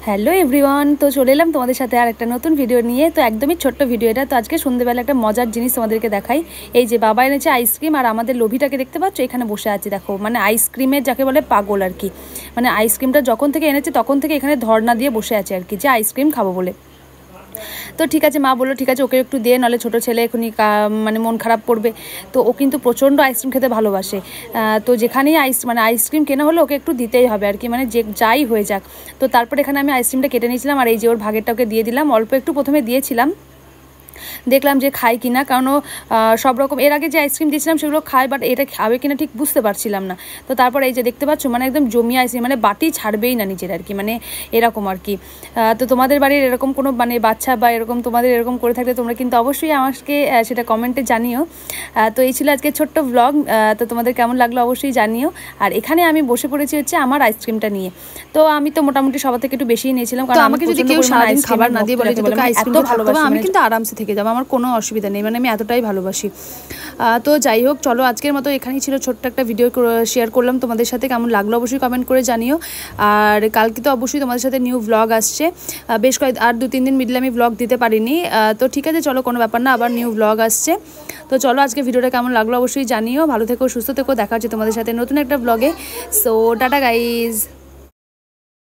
Hello everyone, তো চলে এলাম তোমাদের সাথে আর একটা নতুন ভিডিও নিয়ে। তো একদমই ছোট্ট ভিডিও এটা। তো আজকে সন্ধ্যেবেলা একটা মজার জিনিস তোমাদেরকে দেখাই। এই যে বাবা এনেছে আইসক্রিম, আর আমাদের লোভিটাকে দেখতে পাচ্ছ এখানে বসে আছে। দেখো, মানে আইসক্রিমের যাকে বলে পাগল আর কি। মানে আইসক্রিমটা যখন থেকে এনেছে তখন থেকে এখানে ধর্না দিয়ে বসে আছে আর কি, যে আইসক্রিম খাবো বলে। তো ঠিক আছে, মা বললো ঠিক আছে ওকে একটু দিয়ে, নাহলে ছোটো ছেলে এখনই মানে মন খারাপ করবে। তো ও কিন্তু প্রচণ্ড আইসক্রিম খেতে ভালোবাসে। তো যেখানেই আইসক্রিম কেনা হলে ওকে একটু দিতেই হবে আর কি, মানে যে যাই হয়ে যাক। তো তারপর এখানে আমি আইসক্রিমটা কেটে নিয়েছিলাম, আর এই যে ওর ভাগেরটা ওকে দিয়ে দিলাম। অল্প একটু প্রথমে দিয়েছিলাম, দেখলাম যে খায় কিনা, কারণ সব রকম এর আগে যে আইসক্রিম দিয়েছিলাম সেগুলো খায়, বাট এটা খাবে কিনা ঠিক বুঝতে পারছিলাম না। তো তারপর এই যে দেখতে পাচ্ছ, মানে একদম জমিয়ে আইসক্রিম, মানে বাটি ছাড়বেই না নিজের আর কি, মানে এরকম আর কি। তো তোমাদের বাড়ির এরকম কোনো মানে বাচ্চা বা এরকম তোমাদের এরকম করে থাকলে তোমরা কিন্তু অবশ্যই আমাকে সেটা কমেন্টে জানিও। তো এই ছিল আজকে ছোট্ট ব্লগ। তো তোমাদের কেমন লাগলো অবশ্যই জানিও। আর এখানে আমি বসে পড়েছি হচ্ছে আমার আইসক্রিমটা নিয়ে। তো আমি তো মোটামুটি সবার থেকে একটু বেশিই নিয়েছিলাম, কারণ আমাকে যদি কেউ সারাদিন খাবার না দিয়ে বলে এত ভালোবাসি, আমি কিন্তু আরামসে থেকে যাবো, আমার কোনো অসুবিধা নেই, মানে আমি এতটাই ভালোবাসি। তো যাই হোক, চলো আজকের মতো এখানেই ছিল, ছোট্ট একটা ভিডিও শেয়ার করলাম তোমাদের সাথে। কেমন লাগলো অবশ্যই কমেন্ট করে জানিও। আর কালকে তো অবশ্যই তোমাদের সাথে নিউ ব্লগ আসছে। বেশ আর 2-3 দিন মিডলে আমি ব্লগ দিতে পারিনি। তো ঠিক আছে, চলো কোনো ব্যাপার না, আবার নিউ ব্লগ আসছে। তো চলো আজকে ভিডিওটা কেমন লাগলো অবশ্যই জানিও। ভালো থেকো, সুস্থ থেকো, দেখা হচ্ছে তোমাদের সাথে নতুন একটা ব্লগে। So tata guys.